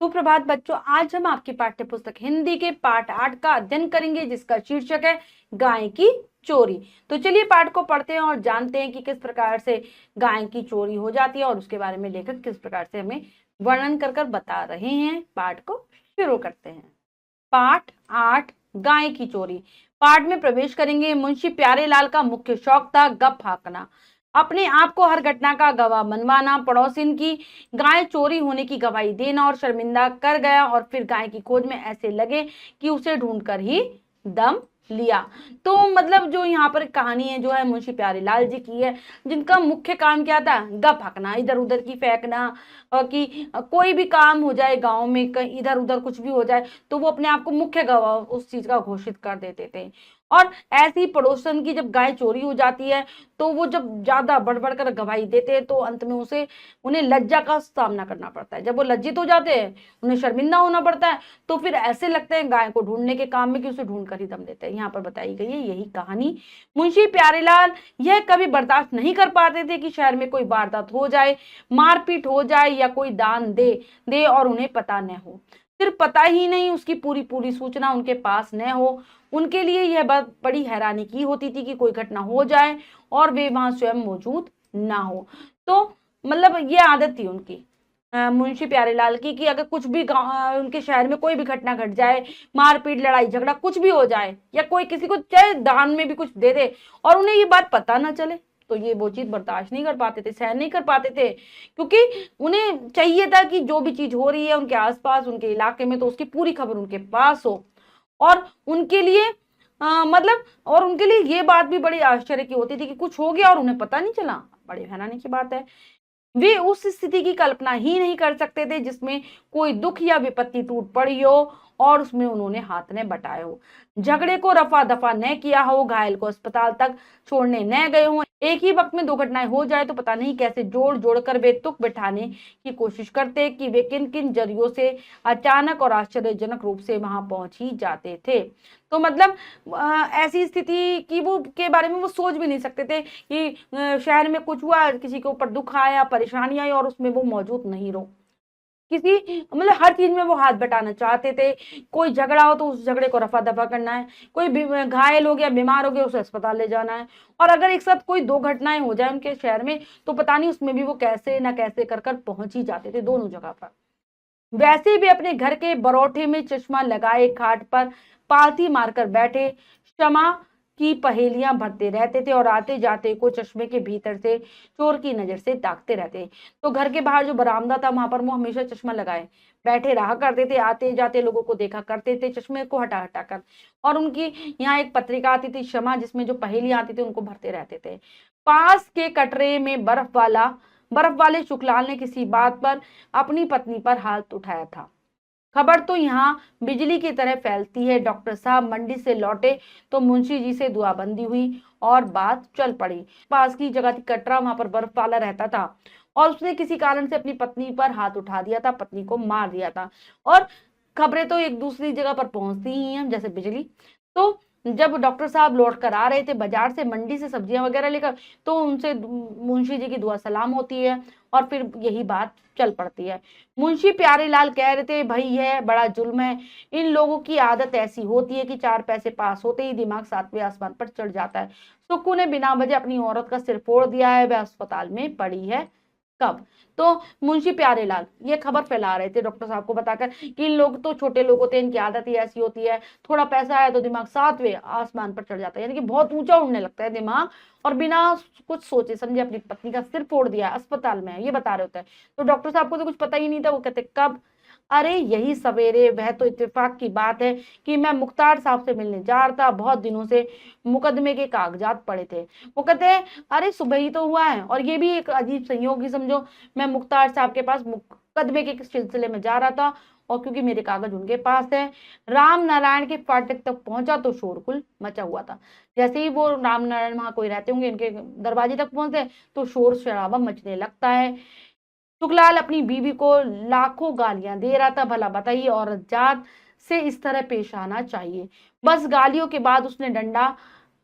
सुप्रभात बच्चों, आज हम आपकी पाठ्य पुस्तक हिंदी के पाठ 8 का अध्ययन करेंगे जिसका शीर्षक है गाय की चोरी। तो चलिए पाठ को पढ़ते हैं और जानते हैं कि किस प्रकार से गाय की चोरी हो जाती है और उसके बारे में लेखक किस प्रकार से हमें वर्णन कर बता रहे हैं। पाठ को शुरू करते हैं। पाठ 8 गाय की चोरी। पाठ में प्रवेश करेंगे। मुंशी प्यारेलाल का मुख्य शौक था गप हाँकना, अपने आप को हर घटना का गवाह मनवाना। पड़ोसिन की गाय चोरी होने की गवाही देना और शर्मिंदा कर गया और फिर गाय की खोज में ऐसे लगे कि उसे ढूंढकर ही दम लिया। तो मतलब जो यहाँ पर कहानी है जो है मुंशी प्यारेलाल जी की है, जिनका मुख्य काम क्या था? गप हकना, इधर उधर की फेंकना, और कि कोई भी काम हो जाए गांव में, कहीं इधर उधर कुछ भी हो जाए तो वो अपने आप को मुख्य गवाह उस चीज का घोषित कर देते थे। और ऐसी पड़ोसन की जब गाय चोरी हो जाती है तो वो जब ज्यादा बढ़ बढ़ कर गवाही देते हैं तो अंत में उन्हें लज्जा का सामना करना पड़ता है। जब वो लज्जित हो जाते हैं, उन्हें शर्मिंदा होना पड़ता है, तो फिर ऐसे लगते हैं गाय को ढूंढने के काम में कि उसे ढूंढ कर ही दम देते हैं। यहाँ पर बताई गई है यही कहानी। मुंशी प्यारेलाल यह कभी बर्दाश्त नहीं कर पाते थे कि शहर में कोई वारदात हो जाए, मारपीट हो जाए या कोई दान दे दे और उन्हें पता न हो। सिर्फ पता ही नहीं, उसकी पूरी पूरी सूचना उनके पास न हो। उनके लिए यह बात बड़ी हैरानी की होती थी कि कोई घटना हो जाए और वे वहां स्वयं मौजूद ना हो। तो मतलब ये आदत थी उनकी, मुंशी प्यारेलाल की, कि अगर कुछ भी उनके शहर में कोई भी घटना घट जाए, मारपीट लड़ाई झगड़ा कुछ भी हो जाए, या कोई किसी को चाहे दान में भी कुछ दे दे और उन्हें ये बात पता ना चले, तो ये वो चीज बर्दाश्त नहीं कर पाते थे, सहन नहीं कर पाते थे। क्योंकि उन्हें चाहिए था कि जो भी चीज हो रही है उनके आसपास, उनके इलाके में, तो उसकी पूरी खबर उनके पास हो। और उनके लिए मतलब और उनके लिए ये बात भी बड़ी आश्चर्य की होती थी कि कुछ हो गया और उन्हें पता नहीं चला। बड़ी हैरानी की बात है। वे उस स्थिति की कल्पना ही नहीं कर सकते थे जिसमें कोई दुख या विपत्ति टूट पड़ी हो और उसमें उन्होंने हाथ न बटाए हो, झगड़े को रफा दफा न किया हो, घायल को अस्पताल तक छोड़ने न गए हो। एक ही वक्त में दो घटनाएं हो जाए तो पता नहीं कैसे जोड़ जोड़ कर वे तुक बिठाने की कोशिश करते कि वे किन किन जरियों से अचानक और आश्चर्यजनक रूप से वहां पहुंच ही जाते थे। तो मतलब ऐसी स्थिति की वो के बारे में वो सोच भी नहीं सकते थे कि शहर में कुछ हुआ, किसी के ऊपर दुख आया, परेशानी आई और उसमें वो मौजूद नहीं रहो। किसी मतलब हर चीज में वो हाथ बटाना चाहते थे। कोई झगड़ा हो तो उस झगड़े को रफा दफा करना है, कोई घायल हो गया, बीमार हो गया, उसे अस्पताल ले जाना है। और अगर एक साथ कोई दो घटनाएं हो जाए उनके शहर में तो पता नहीं उसमें भी वो कैसे ना कैसे कर कर पहुंच ही जाते थे दोनों जगह पर। वैसे भी अपने घर के बरौठे में चश्मा लगाए खाट पर पालथी मारकर बैठे क्षमा की पहेलियां भरते रहते थे और आते जाते को चश्मे के भीतर से चोर की नजर से ताकते रहते। तो घर के बाहर जो बरामदा था वहां पर वो हमेशा चश्मा लगाए बैठे रहा करते थे, आते जाते लोगों को देखा करते थे चश्मे को हटा हटा कर। और उनकी यहाँ एक पत्रिका आती थी क्षमा, जिसमें जो पहेलियां आती थी उनको भरते रहते थे। पास के कटरे में बर्फ वाले शुक्लाल ने किसी बात पर अपनी पत्नी पर हाथ उठाया था। खबर तो यहाँ बिजली की तरह फैलती है। डॉक्टर साहब मंडी से लौटे तो मुंशी जी से दुआबंदी हुई और बात चल पड़ी। पास की जगह थी कटरा, वहां पर बर्फ वाला रहता था और उसने किसी कारण से अपनी पत्नी पर हाथ उठा दिया था, पत्नी को मार दिया था। और खबरें तो एक दूसरी जगह पर पहुंचती ही हैं जैसे बिजली। तो जब डॉक्टर साहब लौट कर आ रहे थे बाजार से, मंडी से सब्जियां वगैरह लेकर, तो उनसे मुंशी जी की दुआ सलाम होती है और फिर यही बात चल पड़ती है। मुंशी प्यारेलाल कह रहे थे, भाई है बड़ा जुल्म है, इन लोगों की आदत ऐसी होती है कि चार पैसे पास होते ही दिमाग सातवें आसमान पर चढ़ जाता है। सुक्कू ने बिना वजह अपनी औरत का सिर फोड़ दिया है, वह अस्पताल में पड़ी है। कब? तो मुंशी प्यारेलाल ये खबर फैला रहे थे डॉक्टर साहब को बताकर कि इन लोग तो छोटे लोग होते हैं, इनकी आदत ही ऐसी होती है, थोड़ा पैसा आया तो दिमाग सातवें आसमान पर चढ़ जाता है, यानी कि बहुत ऊंचा उड़ने लगता है दिमाग। और बिना कुछ सोचे समझे अपनी पत्नी का सिर फोड़ दिया, अस्पताल में है, ये बता रहे होते हैं। तो डॉक्टर साहब को तो कुछ पता ही नहीं था। वो कहते कब? अरे यही सवेरे, वह तो इत्तेफाक की बात है कि मैं मुख्तार साहब से मिलने जा रहा था, बहुत दिनों से मुकदमे के कागजात पड़े थे। वो कहते हैं अरे सुबह ही तो हुआ है, और ये भी एक अजीब संयोग ही समझो। मैं मुख्तार साहब के पास मुकदमे के सिलसिले में जा रहा था और क्योंकि मेरे कागज उनके पास है, राम नारायण के फाटक तक पहुंचा तो शोरगुल मचा हुआ था। जैसे ही वो राम नारायण वहां कोई रहते होंगे इनके दरवाजे तक पहुंचते तो शोर शराबा मचने लगता है। सुखलाल अपनी बीवी को लाखों गालियां दे रहा था। भला बताइए औरत जात से इस तरह पेश आना चाहिए। बस गालियों के बाद उसने डंडा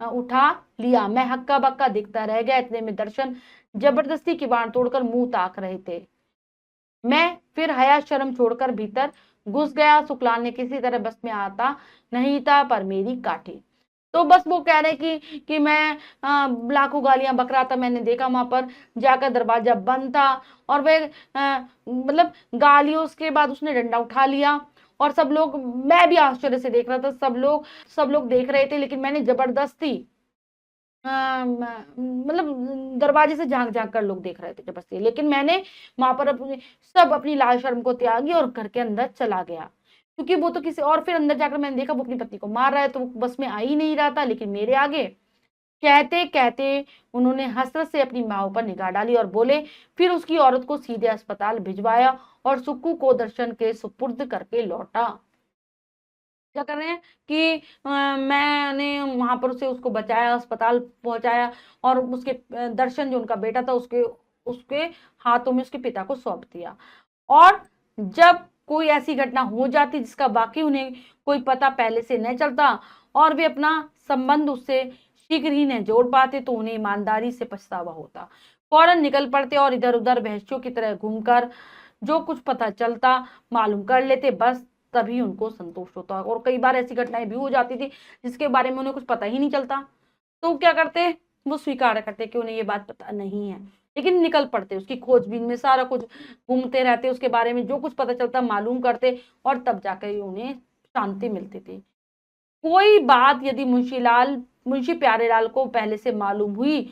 उठा लिया। मैं हक्का बक्का दिखता रह गया। इतने में दर्शन जबरदस्ती किवाड़ तोड़कर मुंह ताक रहे थे। मैं फिर हया शर्म छोड़कर भीतर घुस गया। सुखलाल ने किसी तरह बस में आता नहीं था पर मेरी काटी। तो बस वो कह रहे कि मैं लाखों गालियां बक रहा था। मैंने देखा वहां पर जाकर दरवाजा बंद था और वह मतलब गालियों के बाद उसने डंडा उठा लिया और सब लोग, मैं भी आश्चर्य से देख रहा था, सब लोग देख रहे थे, लेकिन मैंने जबरदस्ती मतलब दरवाजे से झांक झांक कर लोग देख रहे थे जबरदस्ती, लेकिन मैंने वहां पर अपनी लाज शर्म को त्यागी और घर के अंदर चला गया। क्योंकि वो तो किसी और, फिर अंदर जाकर मैंने देखा वो अपनी पत्नी को मार रहा है, तो वो बस में आ ही नहीं रहा था, लेकिन मेरे आगे कहते कहते उन्होंने हसरत से अपनी माँ पर निगाह डाली और बोले। फिर उसकी औरत को सीधे अस्पताल भिजवाया और सुक्कू को दर्शन के सुपुर्द करके लौटा। क्या कर रहे हैं कि मैंने वहां पर उसे उसको बचाया, अस्पताल पहुंचाया और उसके दर्शन, जो उनका बेटा था, उसके उसके हाथों में उसके पिता को सौंप दिया। और जब कोई ऐसी घटना हो जाती जिसका बाकी उन्हें कोई पता पहले से न चलता और वे अपना संबंध उससे शीघ्र ही न जोड़ पाते, तो उन्हें ईमानदारी से पछतावा होता। फौरन निकल पड़ते और इधर उधर बहसियों की तरह घूमकर जो कुछ पता चलता मालूम कर लेते, बस तभी उनको संतोष होता। और कई बार ऐसी घटनाएं भी हो जाती थी जिसके बारे में उन्हें कुछ पता ही नहीं चलता, तो क्या करते, वो स्वीकार करते कि उन्हें ये बात पता नहीं है, लेकिन निकल पड़ते उसकी खोजबीन में, सारा कुछ घूमते रहते, उसके बारे में जो कुछ पता चलता मालूम करते और तब जाकर उन्हें शांति मिलती थी। कोई बात यदि मुंशी प्यारेलाल को पहले से मालूम हुई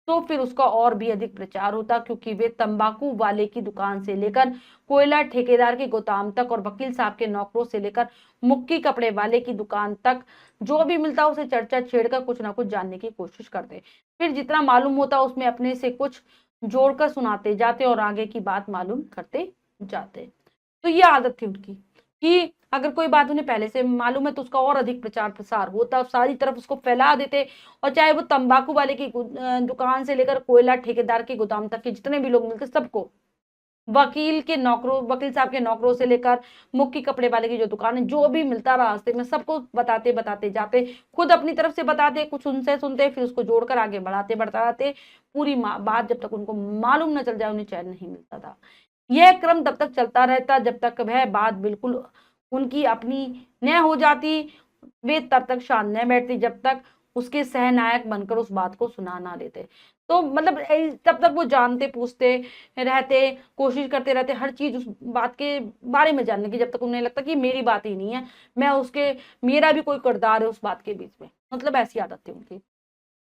तो फिर उसका और भी अधिक प्रचार होता, क्योंकि वे तंबाकू वाले की दुकान से लेकर कोयला ठेकेदार के गोदाम तक और वकील साहब के नौकरों से लेकर मुक्की कपड़े वाले की दुकान तक जो भी मिलता उसे चर्चा छेड़कर कुछ ना कुछ जानने की कोशिश करते। फिर जितना मालूम होता उसमें अपने से कुछ जोड़कर सुनाते जाते और आगे की बात मालूम करते जाते। तो ये आदत थी उनकी कि अगर कोई बात उन्हें पहले से मालूम है तो उसका और अधिक प्रचार प्रसार होता, सारी तरफ उसको फैला देते। और चाहे वो तंबाकू वाले की दुकान से लेकर कोयला ठेकेदार के गोदाम तक के जितने भी लोग मिलते सबको, वकील साहब के नौकरों से लेकर मुक्की कपड़े वाले की जो दुकान है, जो भी मिलता रास्ते में सबको बताते बताते जाते, खुद अपनी तरफ से बताते, कुछ उनसे सुनते, फिर उसको जोड़कर आगे बढ़ाते बढ़ाते पूरी बात जब तक उनको मालूम न चल जाए उन्हें चैन नहीं मिलता था। यह क्रम तब तक चलता रहता जब तक वह बात बिल्कुल उनकी अपनी न हो जाती। वे तब तक शांत न बैठती जब तक उसके सहनायक बनकर उस बात को सुना ना देते। तो मतलब तब तक वो जानते पूछते रहते, कोशिश करते रहते हर चीज उस बात के बारे में जानने की, जब तक उन्हें लगता कि मेरी बात ही नहीं है, मैं उसके, मेरा भी कोई किरदार है उस बात के बीच में। मतलब ऐसी आदत थी उनकी।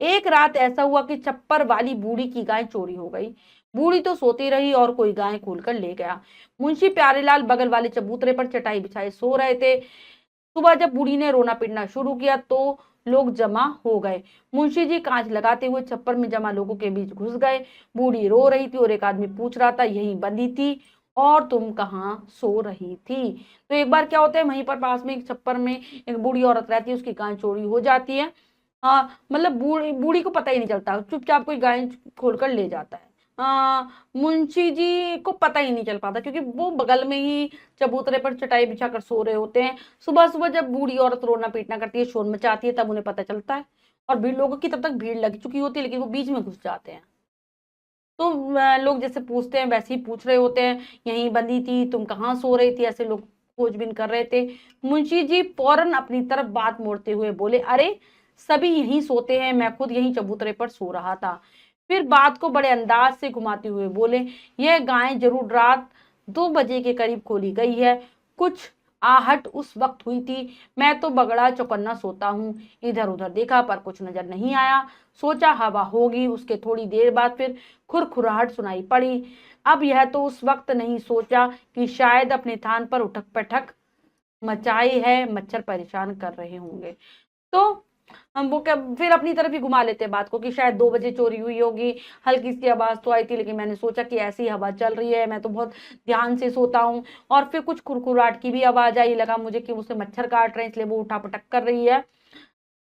एक रात ऐसा हुआ कि छप्पर वाली बूढ़ी की गाय चोरी हो गई। बूढ़ी तो सोती रही और कोई गाय खोलकर ले गया। मुंशी प्यारेलाल बगल वाले चबूतरे पर चटाई बिछाए सो रहे थे। सुबह जब बूढ़ी ने रोना पीटना शुरू किया तो लोग जमा हो गए। मुंशी जी कांच लगाते हुए छप्पर में जमा लोगों के बीच घुस गए। बूढ़ी रो रही थी और एक आदमी पूछ रहा था, यहीं बंधी थी और तुम कहाँ सो रही थी? तो एक बार क्या होता है, वहीं पर पास में एक छप्पर में एक बूढ़ी औरत रहती है, उसकी गाय चोरी हो जाती है। मतलब बूढ़ी बूढ़ी को पता ही नहीं चलता, चुपचाप कोई गाय खोलकर ले जाता है। मुंशी जी को पता ही नहीं चल पाता क्योंकि वो बगल में ही चबूतरे पर चटाई बिछाकर सो रहे होते हैं। सुबह सुबह जब बूढ़ी औरत रोना पीटना करती है, शोर मचाती है, तब उन्हें पता चलता है। और भीड़, लोगों की तब तक भीड़ लग चुकी होती है, लेकिन वो बीच में घुस जाते हैं। तो लोग जैसे पूछते हैं वैसे ही पूछ रहे होते हैं, यहीं बंदी थी, तुम कहाँ सो रही थी, ऐसे लोग खोजबीन कर रहे थे। मुंशी जी फौरन अपनी तरफ बात मोड़ते हुए बोले, अरे सभी यहीं सोते हैं, मैं खुद यहीं चबूतरे पर सो रहा था। फिर बात को बड़े अंदाज से घुमाते हुए बोले, यह गाय जरूर रात 2 बजे के करीब खोली गई है। कुछ आहट उस वक्त हुई थी, मैं तो बगड़ा चौकन्ना सोता हूँ, इधर उधर देखा पर कुछ नजर नहीं आया। सोचा हवा होगी, उसके थोड़ी देर बाद फिर खुरखुराहट सुनाई पड़ी। अब यह तो उस वक्त नहीं सोचा कि शायद अपने थान पर उठक पटक मचाई है, मच्छर परेशान कर रहे होंगे। तो हम वो क्या फिर अपनी तरफ ही घुमा लेते हैं बात को कि शायद 2 बजे चोरी हुई होगी, हल्की सी आवाज तो आई थी, लेकिन मैंने सोचा कि ऐसी हवा चल रही है, मैं तो बहुत ध्यान से सोता हूँ, और फिर कुछ खुरखुराहट की भी आवाज आई, लगा मुझे कि मुझसे मच्छर काट रहे हैं, इसलिए वो उठा पटक कर रही है।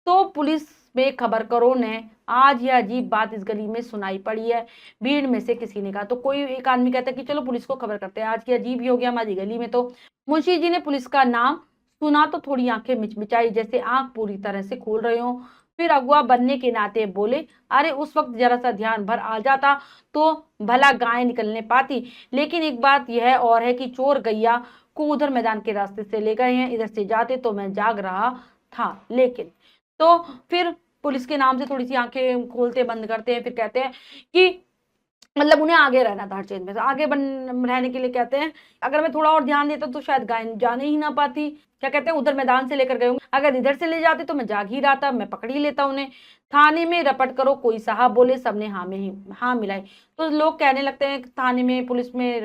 तो पुलिस में खबर करो ने, आज यह अजीब बात इस गली में सुनाई पड़ी है। भीड़ में से किसी ने कहा। तो कोई एक आदमी कहता है कि चलो पुलिस को खबर करते हैं, आज की अजीब ही हो गया हमारी गली में। तो मुंशी जी ने पुलिस का नाम सुना तो थोड़ी आंखें मिचमिचाई, जैसे आंख पूरी तरह से खोल रहे हो। फिर अगुआ बनने के नाते बोले, अरे उस वक्त जरा सा ध्यान भर आ जाता तो भला गाय निकलने पाती। लेकिन एक बात यह और है कि चोर गैया को उधर मैदान के रास्ते से ले गए हैं, इधर से जाते तो मैं जाग रहा था। लेकिन तो फिर पुलिस के नाम से थोड़ी सी आंखें खोलते बंद करते हैं, फिर कहते हैं कि मतलब उन्हें आगे रहना था हर चीज में, तो आगे बन रहने के लिए कहते हैं अगर मैं थोड़ा और ध्यान देता तो शायद गाय जाने ही ना पाती। क्या कहते हैं, उधर मैदान से लेकर गए होंगे, अगर इधर से ले जाते तो मैं जाग ही रहा था, मैं पकड़ ही लेता उन्हें। थाने में रपट करो, कोई साहब बोले, सबने हाँ में ही हाँ मिलाई। तो लोग कहने लगते हैं थाने में पुलिस में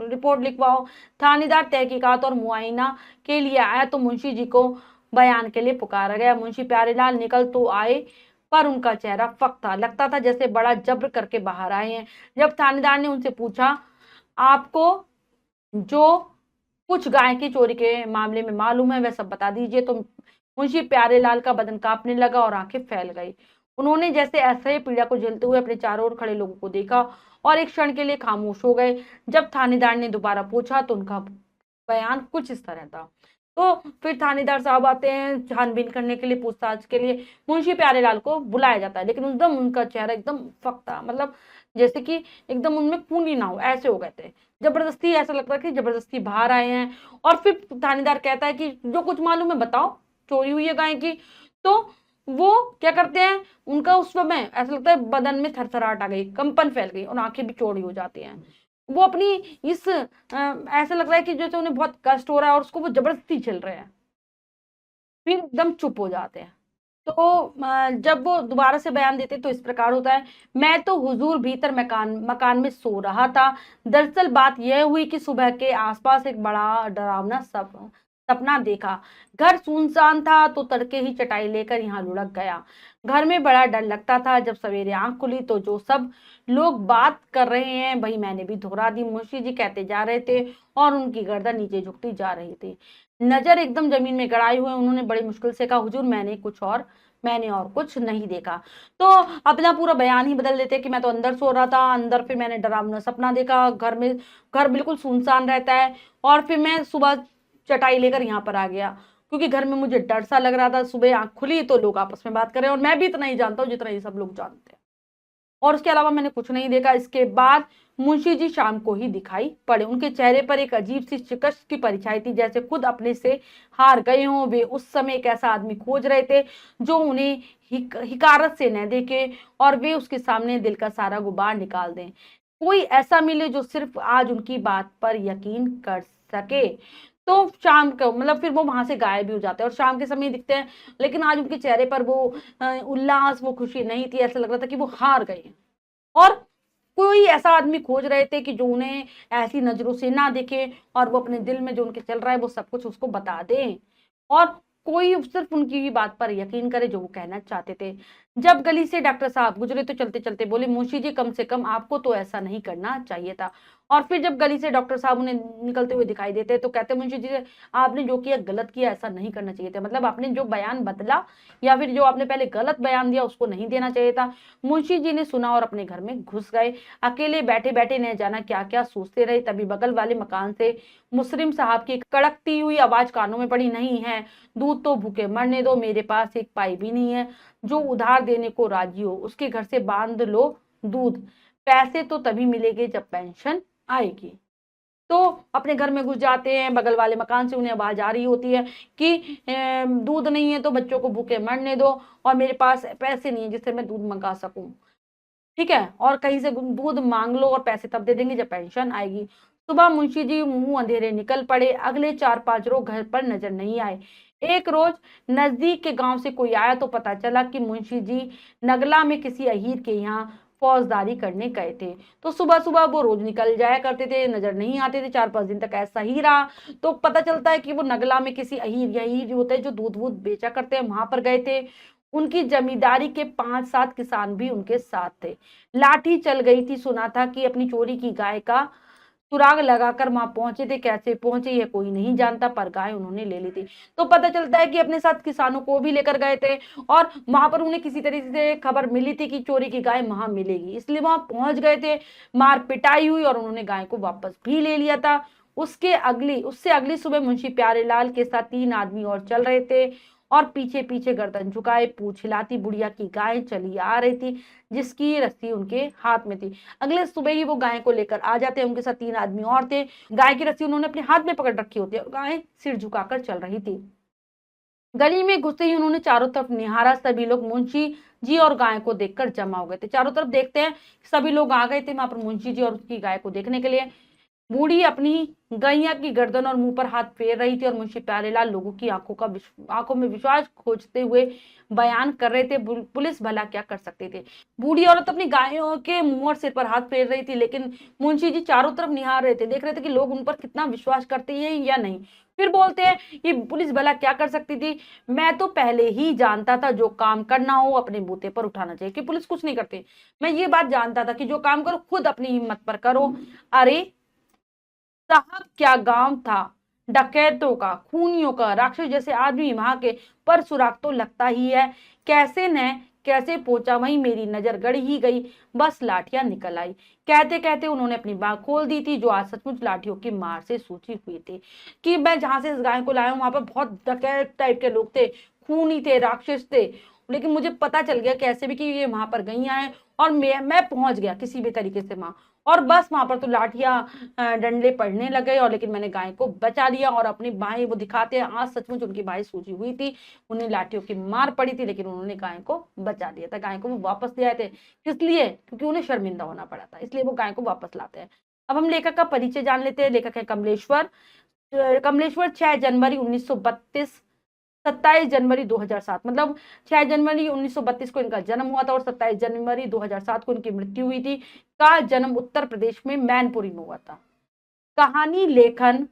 रिपोर्ट लिखवाओ। थानेदार तहकीकात और मुआयना के लिए आया तो मुंशी जी को बयान के लिए पुकारा गया। मुंशी प्यारेलाल निकल तो आए पर उनका चेहरा फक था, लगता था जैसे बड़ा जब्र करके बाहर आए हैं। जब थानेदार ने उनसे पूछा, आपको जो कुछ गाय की चोरी के मामले में मालूम है वह सब बता दीजिए, तो मुंशी प्यारेलाल का बदन कांपने लगा और आंखें फैल गई। उन्होंने जैसे असह्य पीड़ा को झेलते हुए अपने चारों ओर खड़े लोगों को देखा और एक क्षण के लिए खामोश हो गए। जब थानेदार ने दोबारा पूछा तो उनका बयान कुछ इस तरह था। तो फिर थानेदार साहब आते हैं छानबीन करने के लिए, पूछताछ के लिए मुंशी प्यारेलाल को बुलाया जाता है, लेकिन एकदम उनका चेहरा एकदम फक था, मतलब जैसे कि एकदम उनमें खून ही ना हो, ऐसे हो गए थे। जबरदस्ती ऐसा लगता है कि जबरदस्ती बाहर आए हैं। और फिर थानेदार कहता है कि जो कुछ मालूम है बताओ, चोरी हुई है गाय की। तो वो क्या करते हैं, उनका उस समय ऐसा लगता है बदन में थरथराहट आ गई, कंपन फैल गई और आंखें भी चौड़ी हो जाती हैं। वो अपनी इस ऐसा लग रहा है कि जैसे उन्हें बहुत कष्ट हो रहा है और उसको वो जबरदस्ती झेल रहे हैं, फिर एकदम चुप हो जाते हैं। तो जब वो दोबारा से बयान देते तो इस प्रकार होता है, मैं तो हुजूर भीतर मकान मकान में सो रहा था। दरअसल बात यह हुई कि सुबह के आसपास एक बड़ा डरावना सपना देखा। घर सुनसान था तो तड़के ही चटाई लेकर यहाँ लुढ़क गया। घर में बड़ा डर लगता था। जब सवेरे आंख खुली तो जो सब लोग बात कर रहे हैं वही मैंने भी दोहरा दी। मुंशी जी कहते जा रहे थे और उनकी गर्दन नीचे झुकती जा रही थी, नजर एकदम जमीन में गड़ाए हुए। उन्होंने बड़ी मुश्किल से कहा, हुजूर मैंने और कुछ नहीं देखा। तो अपना पूरा बयान ही बदल देते कि मैं तो अंदर सो रहा था, अंदर फिर मैंने डरावना सपना देखा, घर बिल्कुल सुनसान रहता है और फिर मैं सुबह चटाई लेकर यहाँ पर आ गया क्योंकि घर में मुझे डर सा लग रहा था। सुबह आंख खुली तो लोग आपस में बात कर रहे हैं और मैं भी इतना ही जानता हूँ जितना ये सब लोग जानते हैं, और उसके अलावा मैंने कुछ नहीं देखा। इसके बाद मुंशी जी शाम को ही दिखाई पड़े। उनके चेहरे पर एक अजीब सी शिकस्त की परछाई थी, जैसे खुद अपने से हार गए हों। वे उस समय एक ऐसा आदमी खोज रहे थे जो उन्हें हिकारत से न देखे और वे उसके सामने दिल का सारा गुबार निकाल दें। कोई ऐसा मिले जो सिर्फ आज उनकी बात पर यकीन कर सके। तो शाम को मतलब फिर वो वहां से गायब भी हो जाते हैं और शाम के समय दिखते हैं, लेकिन आज उनके चेहरे पर वो उल्लास, वो खुशी नहीं थी। ऐसा लग रहा था कि वो हार गए हैं और कोई ऐसा आदमी खोज रहे थे कि जो उन्हें ऐसी नजरों से ना देखे और वो अपने दिल में जो उनके चल रहा है वो सब कुछ उसको बता दे और कोई सिर्फ उनकी ही बात पर यकीन करे जो वो कहना चाहते थे। जब गली से डॉक्टर साहब गुजरे तो चलते चलते बोले, मुंशी जी कम से कम आपको तो ऐसा नहीं करना चाहिए था। और फिर जब गली से डॉक्टर साहब उन्हें निकलते हुए दिखाई देते तो कहते, मुंशी जी आपने जो किया गलत किया, ऐसा नहीं करना चाहिए था। मतलब आपने जो बयान बदला या फिर जो आपने पहले गलत बयान दिया उसको नहीं देना चाहिए था। मुंशी जी ने सुना और अपने घर में घुस गए। अकेले बैठे बैठे न जाना क्या क्या सोचते रहे। तभी बगल वाले मकान से मुस्लिम साहब की कड़कती हुई आवाज कानों में पड़ी, नहीं है दूध तो भूखे मरने दो, मेरे पास एक पाई भी नहीं है। जो उधार देने को राजी हो उसके घर से बांध लो दूध, पैसे तो तभी मिलेंगे जब पेंशन आएगी। तो अपने घर में घुस जाते हैं। बगल वाले मकान से उन्हें आवाज आ रही होती है कि दूध नहीं है तो बच्चों को भूखे मरने दो और मेरे पास पैसे नहीं है जिससे मैं दूध मंगा सकूं, ठीक है, और कहीं से दूध मांग लो और पैसे तब दे देंगे जब पेंशन आएगी। सुबह मुंशी जी मुंह अंधेरे निकल पड़े। अगले 4-5 रोज घर पर नजर नहीं आए। एक रोज नजदीक के गांव से कोई आया तो पता चला कि मुंशी जी नगला में किसी अहीर के यहाँ फौजदारी करने गए थे। तो सुबह सुबह वो रोज निकल जाया करते थे, नजर नहीं आते थे। 4-5 दिन तक ऐसा ही रहा। तो पता चलता है कि वो नगला में किसी अहीर, यही होते हैं जो दूध वूध बेचा करते हैं, वहां पर गए थे। उनकी जमींदारी के 5-7 किसान भी उनके साथ थे। लाठी चल गई थी। सुना था कि अपनी चोरी की गाय का सुराग लगाकर वहां पहुंचे थे। कैसे पहुंचे ये कोई नहीं जानता, पर गाय उन्होंने ले ली थी। तो पता चलता है कि अपने साथ किसानों को भी लेकर गए थे और वहां पर उन्हें किसी तरीके से खबर मिली थी कि चोरी की गाय वहां मिलेगी, इसलिए वहां पहुंच गए थे। मार पिटाई हुई और उन्होंने गाय को वापस भी ले लिया था। उससे अगली सुबह मुंशी प्यारेलाल के साथ 3 आदमी और चल रहे थे और पीछे पीछे गर्दन झुकाए पूंछ हिलाती बुढ़िया की गाय चली आ रही थी, जिसकी रस्सी उनके हाथ में थी। अगले सुबह ही वो गाय को लेकर आ जाते हैं। उनके साथ 3 आदमी और थे। गाय की रस्सी उन्होंने अपने हाथ में पकड़ रखी होती है और गाय सिर झुकाकर चल रही थी। गली में घुसते ही उन्होंने चारों तरफ निहारा। सभी लोग मुंशी जी और गाय को देखकर जमा हो गए थे। चारों तरफ देखते हैं, सभी लोग आ गए थे वहां पर मुंशी जी और उसकी गाय को देखने के लिए। बूढ़ी अपनी गैया की गर्दन और मुंह पर हाथ फेर रही थी और मुंशी प्यारेलाल लोगों की आंखों में विश्वास खोजते हुए बयान कर रहे थे, पुलिस भला क्या कर सकते थे। बूढ़ी औरत अपनी गायों के मुंह और सिर पर हाथ फेर रही थी, लेकिन मुंशी जी चारों तरफ निहार रहे थे, देख रहे थे कि लोग उन पर कितना विश्वास करते हैं या नहीं। फिर बोलते हैं, ये पुलिस भला क्या कर सकती थी। मैं तो पहले ही जानता था जो काम करना हो अपने बूते पर उठाना चाहिए, कि पुलिस कुछ नहीं करती। मैं ये बात जानता था कि जो काम करो खुद अपनी हिम्मत पर करो। अरे साहब, क्या गांव था, डकैतों का, खूनियों का, राक्षस जैसे आदमी वहां के, पर सुराग तो लगता ही है। कैसे न कैसे पहुंचा, वहीं मेरी नजर गड़ ही गई, बस लाठियां निकल आई। कहते कहते उन्होंने अपनी बात खोल दी थी, जो आज सचमुच लाठियों की मार से सूजी हुई थी। कि मैं जहां से इस गाय को लाया हूं वहां पर बहुत डकैत टाइप के लोग थे, खूनी थे, राक्षस थे, लेकिन मुझे पता चल गया कैसे भी कि ये वहां पर गैया है, और मैं पहुंच गया किसी भी तरीके से वहां, और बस वहां पर तो लाठियां डंडे पड़ने लगे, और लेकिन मैंने गाय को बचा लिया। और अपनी बाहें वो दिखाते हैं, आज सचमुच उनकी बाहें सूजी हुई थी, उन्हें लाठियों की मार पड़ी थी, लेकिन उन्होंने गाय को बचा लिया था। गाय को वो वापस ले आए थे, इसलिए क्योंकि उन्हें शर्मिंदा होना पड़ा था, इसलिए वो गाय को वापस लाते हैं। अब हम लेखक का परिचय जान लेते हैं। लेखक है कमलेश्वर। कमलेश्वर 6 जनवरी 1932, 27 जनवरी 2007, मतलब 6 जनवरी 1932 को इनका जन्म हुआ था और 27 जनवरी 2007 को इनकी मृत्यु हुई थी। का जन्म उत्तर प्रदेश में मैनपुरी में हुआ था। कहानी लेखन,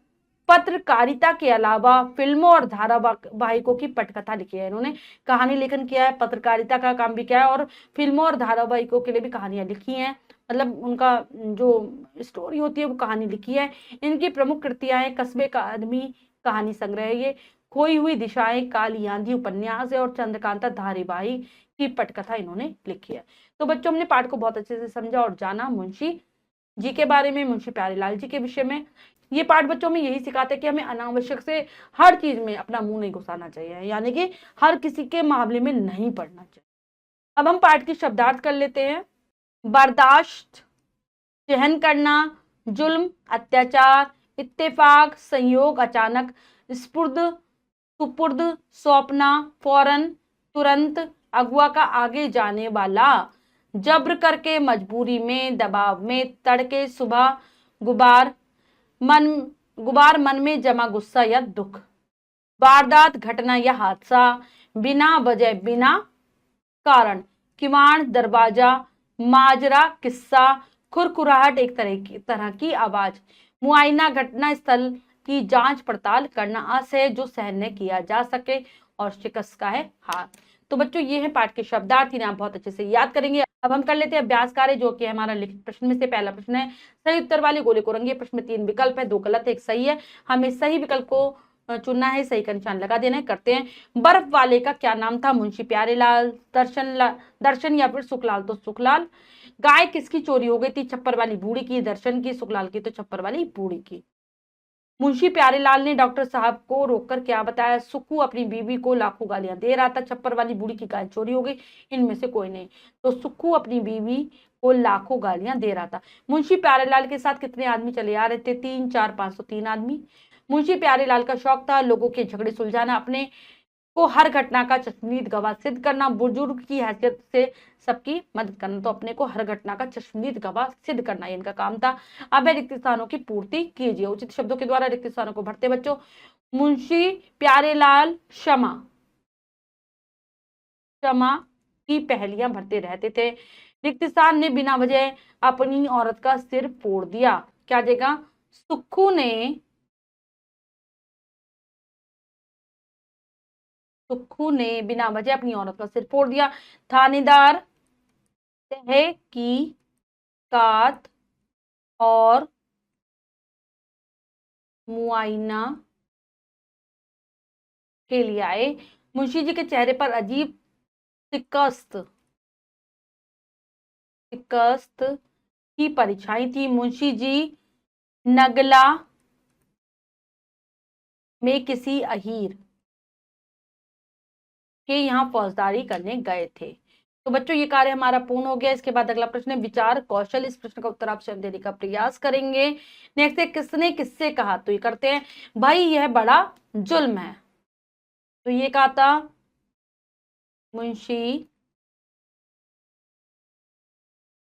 पत्रकारिता के अलावा फिल्मों और धारावाहिकों की पटकथा लिखी है इन्होंने। कहानी लेखन किया है, पत्रकारिता का काम भी किया है, और फिल्मों और धारावाहिकों के लिए भी कहानियां लिखी हैं। मतलब उनका जो स्टोरी होती है वो कहानी लिखी है। इनकी प्रमुख कृतियां हैं कस्बे का आदमी कहानी संग्रह, ये खोई हुई दिशाएं, काली आंधी उपन्यास है, और चंद्रकांता धारावाहिक की पटकथा इन्होंने लिखी है। तो बच्चों, हमने पाठ को बहुत अच्छे से समझा और जाना मुंशी जी के बारे में, मुंशी प्यारेलाल जी के विषय में। ये पाठ बच्चों में यही सिखाते हैं कि हमें अनावश्यक से हर चीज में अपना मुंह नहीं घुसाना चाहिए, यानी कि हर किसी के मामले में नहीं पड़ना चाहिए। अब हम पाठ की शब्दार्थ कर लेते हैं। बर्दाश्त, सहन करना, जुल्म, अत्याचार, इत्तेफाक, संयोग, अचानक, स्पुर्द, सुपुर्द, सौंपना, फौरन, तुरंत, अगुआ का आगे जाने वाला, जब्र करके, मजबूरी में, दबाव में, तड़के सुबह, गुबार मन गुबार मन में जमा गुस्सा या दुख, वारदात, घटना या हादसा, बिना वजह, बिना कारण, किवाड़, दरवाजा, माजरा, किस्सा, खुरखुराहट, एक तरह की आवाज, मुआयना, घटना स्थल की जांच पड़ताल करना, असह जो सहन किया जा सके, और शिकस्त का है हार। तो बच्चों, ये है पाठ के शब्दार्थ, इन्हें आप बहुत अच्छे से याद करेंगे। अब हम कर लेते हैं अभ्यास कार्य, जो कि हमारा लिखित प्रश्न में से पहला प्रश्न है। सही उत्तर वाले गोले को रंगिए। प्रश्न में 3 विकल्प है, 2 गलत है, 1 सही है। हमें सही विकल्प को चुनना है, सही का निशान लगा देना है। करते हैं। बर्फ वाले का क्या नाम था? मुंशी प्यारेलाल, दर्शन या फिर सुखलाल? तो सुखलाल। गाय किसकी चोरी हो गई थी? छप्पर वाली बूढ़ी की, दर्शन की, सुखलाल की। तो छप्पर वाली बूढ़ी की। मुंशी प्यारेलाल ने डॉक्टर साहब को रोककर क्या बताया? सुक्कू अपनी बीवी को लाखों गालियां दे रहा था। छप्पर वाली बूढ़ी की गाय चोरी हो गई। इनमें से कोई नहीं। तो सुक्कू अपनी बीवी को लाखों गालियां दे रहा था। मुंशी प्यारेलाल के साथ कितने आदमी चले आ रहे थे? 3, 4, 5, तो 3 आदमी। मुंशी प्यारेलाल का शौक था लोगों के झगड़े सुलझाना, अपने को हर घटना का चश्मदीद गवाह सिद्ध करना, बुजुर्ग की हैसियत से सबकी मदद करना। तो अपने को हर घटना का चश्मदीद गवाह सिद्ध करना इनका काम था। अब रिक्त स्थानों की पूर्ति कीजिए। उचित शब्दों के द्वारा रिक्त स्थानों को भरते बच्चों। मुंशी प्यारेलाल क्षमा क्षमा की पहेलियां भरते रहते थे। रिक्त स्थान ने बिना वजह अपनी औरत का सिर फोड़ दिया। क्या देगा? सुक्खू ने बिना वजह अपनी औरत का सिर फोड़ दिया। थानेदार तहकीकात और मुआयना के लिए आए। मुंशी जी के चेहरे पर अजीब शिकस्त की परछाई थी। मुंशी जी नगला में किसी अहीर के यहाँ फौजदारी करने गए थे। तो बच्चों ये कार्य हमारा पूर्ण हो गया। इसके बाद अगला प्रश्न है विचार कौशल। इस प्रश्न का उत्तर आप स्वयं देने का प्रयास करेंगे। नेक्स्ट है किसने किससे कहा। तो ये करते हैं, भाई यह बड़ा जुल्म है। तो ये कहा था मुंशी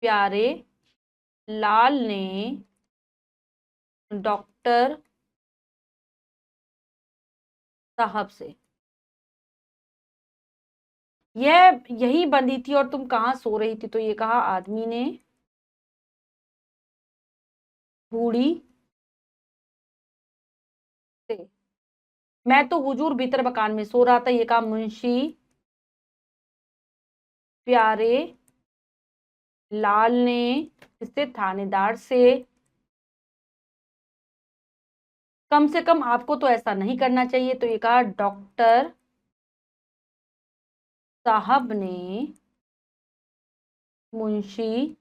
प्यारे लाल ने डॉक्टर साहब से। यह यही बंदी थी और तुम कहाँ सो रही थी। तो ये कहा आदमी ने बूढ़ी से। मैं तो हुजूर भीतर मकान में सो रहा था। ये कहा मुंशी प्यारे लाल ने इससे थानेदार से। कम से कम आपको तो ऐसा नहीं करना चाहिए। तो ये कहा डॉक्टर साहब ने मुंशी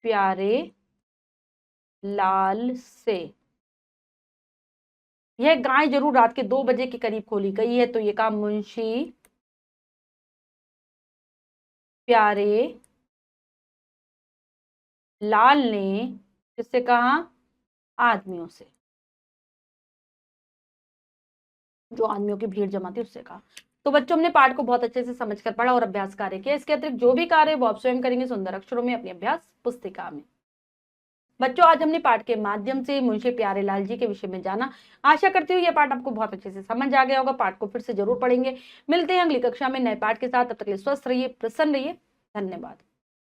प्यारे लाल से। यह गाय जरूर रात के 2 बजे के करीब खोली गई है। तो ये कहा मुंशी प्यारे लाल ने किससे कहा, आदमियों से, जो आदमियों की भीड़ जमा थी उससे कहा। तो बच्चों हमने पाठ को बहुत अच्छे से समझकर पढ़ा और अभ्यास कार्य किया। इसके अतिरिक्त जो भी कार्य वो आप स्वयं करेंगे सुंदर अक्षरों में अपनी अभ्यास पुस्तिका में। बच्चों आज हमने पाठ के माध्यम से मुंशी प्यारेलाल जी के विषय में जाना। आशा करती हूँ यह पाठ आपको बहुत अच्छे से समझ आ गया होगा। पाठ को फिर से जरूर पढ़ेंगे। मिलते हैं अगली कक्षा में नए पाठ के साथ। तब तक के लिए स्वस्थ रहिए, प्रसन्न रहिए। धन्यवाद।